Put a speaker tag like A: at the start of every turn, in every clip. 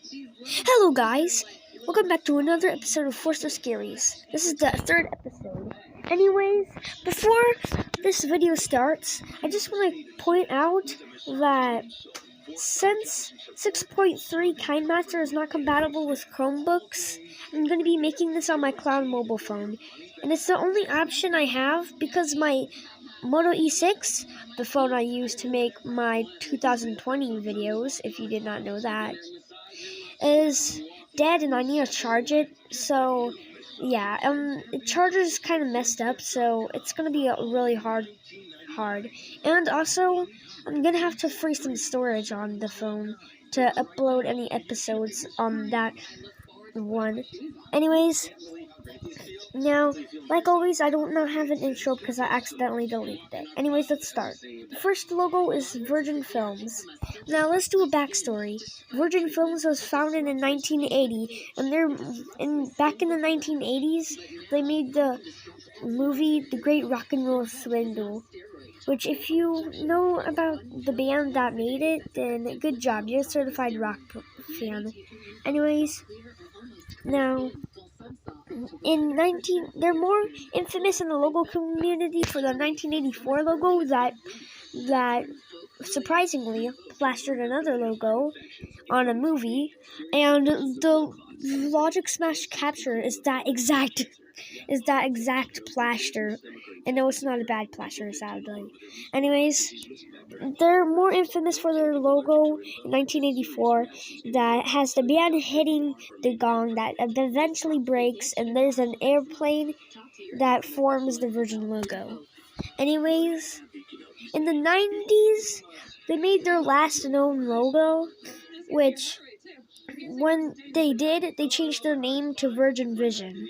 A: Hello guys, welcome back to another episode of Fourster Scaries. This is the third episode. Anyways, before this video starts, I just want to point out that since 6.3 KineMaster is not compatible with Chromebooks, I'm going to be making this on my cloud mobile phone. And it's the only option I have because my Moto E6, the phone I use to make my 2020 videos, if you did not know that, is dead and I need to charge it. So yeah, the charger's kind of messed up, so it's gonna be really hard. And also, I'm gonna have to free some storage on the phone to upload any episodes on that one. Anyways, now, like always, I don't not have an intro because I accidentally deleted it. Anyways, let's start. The first logo is Virgin Films. Now, let's do a backstory. Virgin Films was founded in 1980, and back in the 1980s, they made the movie The Great Rock and Roll Swindle, which if you know about the band that made it, then good job, you're a certified rock fan. Anyways, now, they're more infamous in the logo community for the 1984 logo that surprisingly plastered another logo on a movie, and the Logic Smash Capture is that exact plaster. And no, it's not a bad plaster, sadly. Anyways, they're more infamous for their logo in 1984 that has the band hitting the gong that eventually breaks, and there's an airplane that forms the Virgin logo. Anyways, in the 90s, they made their last known logo, which when they did, they changed their name to Virgin Vision.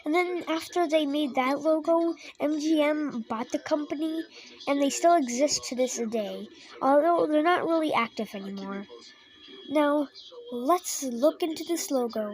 A: And then after they made that logo, MGM bought the company, and they still exist to this day, although they're not really active anymore. Now, let's look into this logo.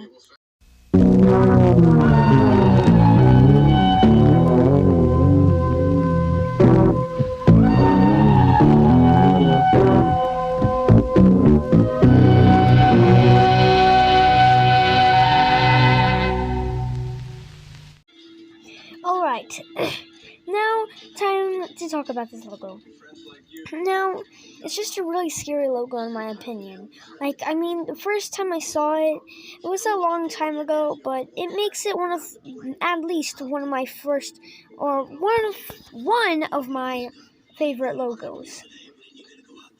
A: Alright, now time to talk about this logo. Now, it's just a really scary logo in my opinion. The first time I saw it, it was a long time ago, but it makes it at least one of my first, or one of my favorite logos.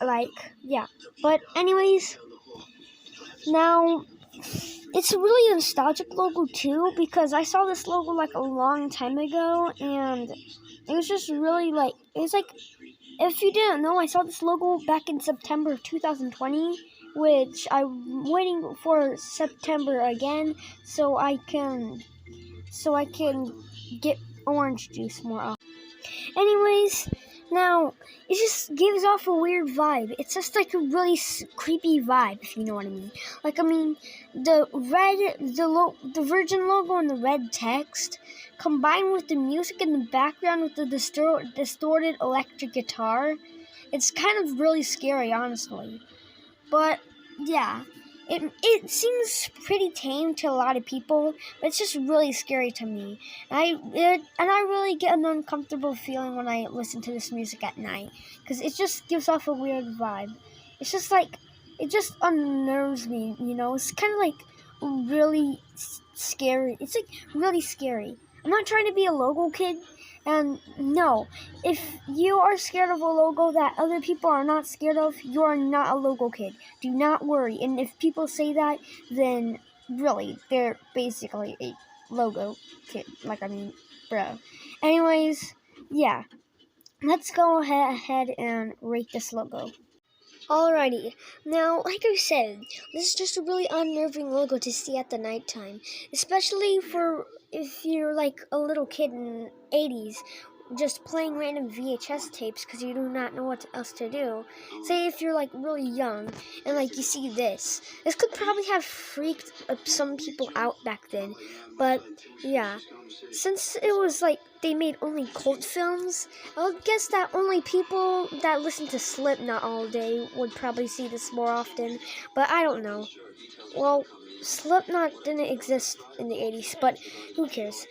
A: But anyways, now, it's a really nostalgic logo too, because I saw this logo a long time ago, and it was just really if you didn't know, I saw this logo back in September of 2020, which I'm waiting for September again so I can get orange juice more often. Anyways, now, it just gives off a weird vibe. It's just a really creepy vibe, if you know what I mean. The Virgin logo and the red text, combined with the music in the background with the distorted electric guitar, it's kind of really scary, honestly. But, yeah. It seems pretty tame to a lot of people, but it's just really scary to me. And I really get an uncomfortable feeling when I listen to this music at night, because it just gives off a weird vibe. It's just it just unnerves me, you know? It's kind of really scary. It's really scary. I'm not trying to be a logo kid, and no, if you are scared of a logo that other people are not scared of, you are not a logo kid. Do not worry. And if people say that, then really, they're basically a logo kid. Bro. Anyways, yeah. Let's go ahead and rate this logo. Alrighty, now, like I said, this is just a really unnerving logo to see at the nighttime, especially for if you're a little kid in the 80s, just playing random VHS tapes because you do not know what else to do. Say if you're like really young and like you see this could probably have freaked some people out back then. But yeah, since it was like they made only cult films, I would guess that only people that listen to Slipknot all day would probably see this more often. But I don't know. Well, Slipknot didn't exist in the 80s, but who cares?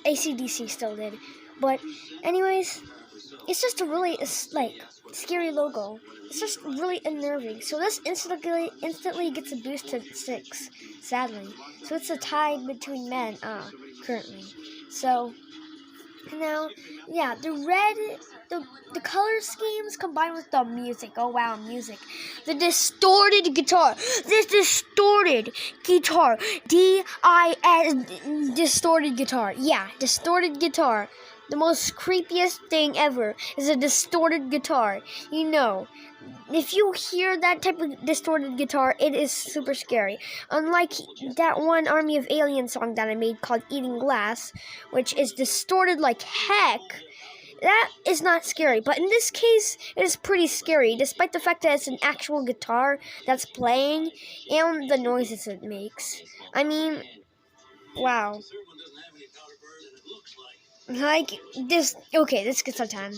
A: AC/DC still did. But anyways, it's just a really scary logo. It's just really unnerving. So this instantly gets a boost to 6, sadly. So it's a tie between men currently. So now, yeah, the color schemes combined with the music. Oh wow, music. The distorted guitar. This distorted guitar. D-I-S, distorted guitar. Yeah, distorted guitar. The most creepiest thing ever is a distorted guitar. You know, if you hear that type of distorted guitar, it is super scary. Unlike that one Army of Aliens song that I made called Eating Glass, which is distorted like heck, that is not scary. But in this case, it is pretty scary, despite the fact that it's an actual guitar that's playing and the noises it makes. I mean, wow. Like, this gets some time.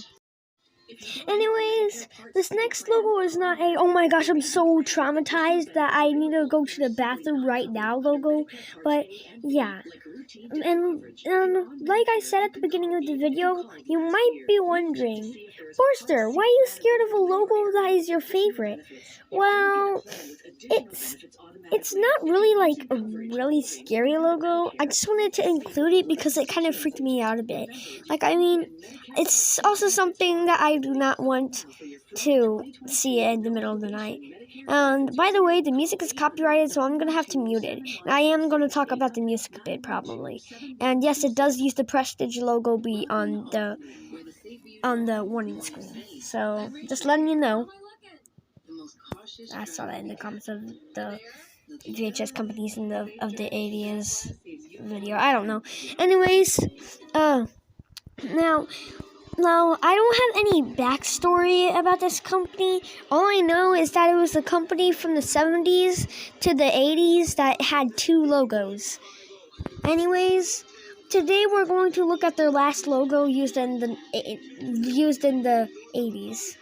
A: Anyways, this next logo is not a, oh my gosh, I'm so traumatized that I need to go to the bathroom right now logo, but yeah. And like I said at the beginning of the video, you might be wondering, Fourster, why are you scared of a logo that is your favorite? Well, it's not really like a really scary logo. I just wanted to include it because it kind of freaked me out a bit. Like, I mean, it's also something that I do not want to see in the middle of the night. And by the way, the music is copyrighted, so I'm going to have to mute it. And I am going to talk about the music a bit, probably. And yes, it does use the Prestige logo be on the warning screen. So, just letting you know. I saw that in the comments of the VHS companies of the 80s video. I don't know. Anyways, now I don't have any backstory about this company. All I know is that it was a company from the 70s to the 80s that had 2 logos. Anyways, today we're going to look at their last logo used in the 80s.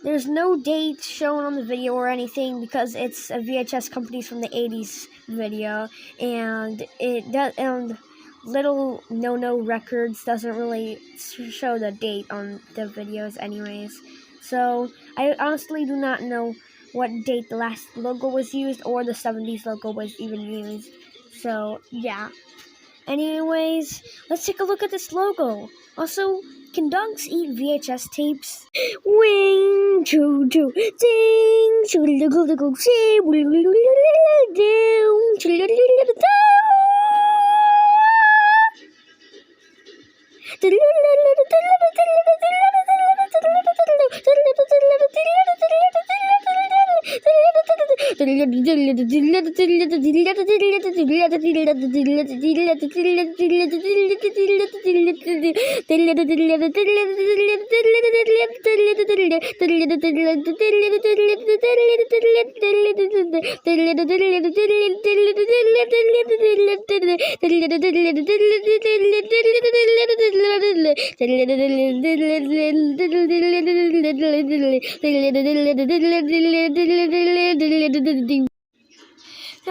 A: There's no date shown on the video or anything because it's a VHS company from the 80s video, and Little No Records doesn't really show the date on the videos anyways. So I honestly do not know what date the last logo was used or the 70s logo was even used. So yeah. Anyways, let's take a look at this logo. Also, can dogs eat VHS tapes? Wing, choo, choo, ding, choo, little, little, chee, down, choo, little, little,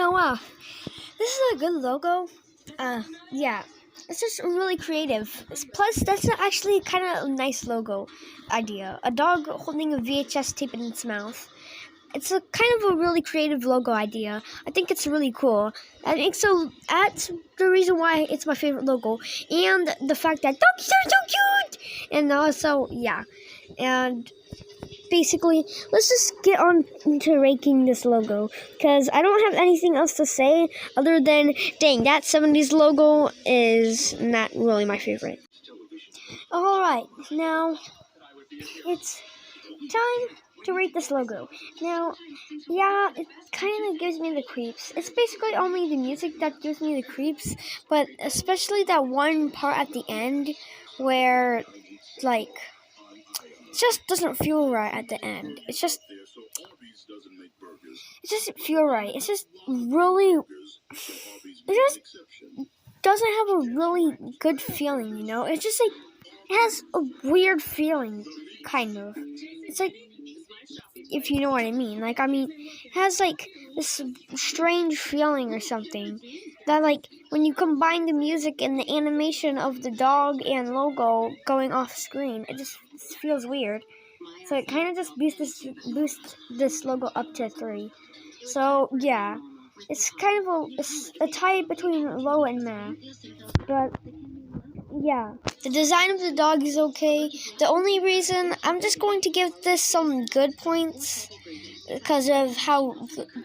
A: Oh wow, this is a good logo. Yeah, it's just really creative. Plus, that's actually kind of a nice logo idea. A dog holding a VHS tape in its mouth. It's a kind of a really creative logo idea. I think it's really cool. I think so. That's the reason why it's my favorite logo, and the fact that dogs are so cute. And also, yeah, and basically, let's just get on to ranking this logo, because I don't have anything else to say other than, dang, that 70s logo is not really my favorite. Alright, now it's time to rate this logo. Now, yeah, it kind of gives me the creeps. It's basically only the music that gives me the creeps, but especially that one part at the end where like, it just doesn't feel right at the end. It doesn't feel right. It's just really, it just doesn't have a really good feeling, you know? It's just like, it has a weird feeling, kind of. It's like, if you know what I mean. Like, it has like this strange feeling or something that, like, when you combine the music and the animation of the dog and logo going off screen, it just feels weird. So it kind of just boosts this logo up to 3. So yeah, it's kind of a tie between low and meh. But yeah, the design of the dog is okay. The only reason I'm just going to give this some good points because of how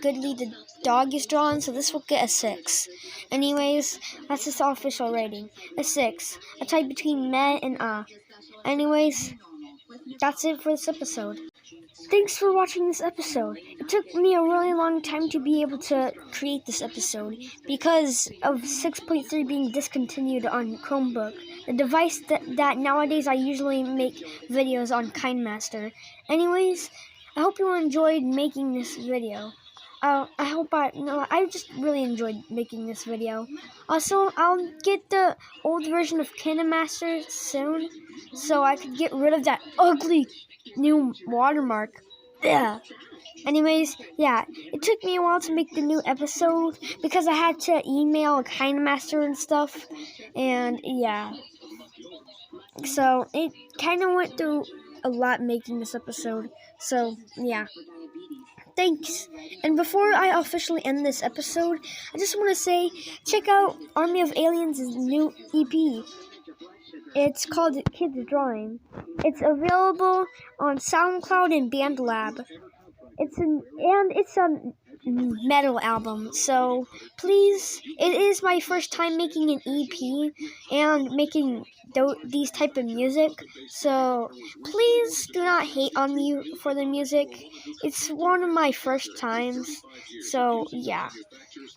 A: goodly the dog is drawn, so this will get a 6. Anyways, that's its official rating. A 6. A tie between meh and ah. Anyways, that's it for this episode. Thanks for watching this episode. It took me a really long time to be able to create this episode because of 6.3 being discontinued on Chromebook, the device that nowadays I usually make videos on KineMaster. Anyways, I hope you enjoyed making this video. I just really enjoyed making this video. Also, I'll get the old version of KineMaster soon, so I could get rid of that ugly new watermark. Yeah. Anyways, yeah, it took me a while to make the new episode because I had to email KineMaster and stuff, and yeah. So it kind of went through a lot making this episode. So yeah. Thanks. And before I officially end this episode, I just want to say, check out Army of Aliens' new EP. It's called Kids Drawing. It's available on SoundCloud and BandLab. It's a metal album, so please, it is my first time making an EP and making these type of music, so please do not hate on me for the music. It's one of my first times, so yeah.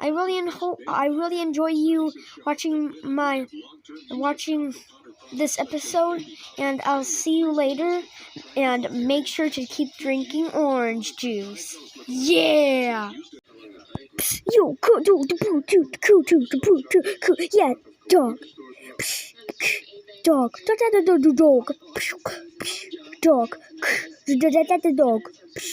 A: I really enjoy you watching this episode, and I'll see you later, and make sure to keep drinking orange juice. Yeah! Yo, yeah, dog. Dog. Dog. Dog. Dog.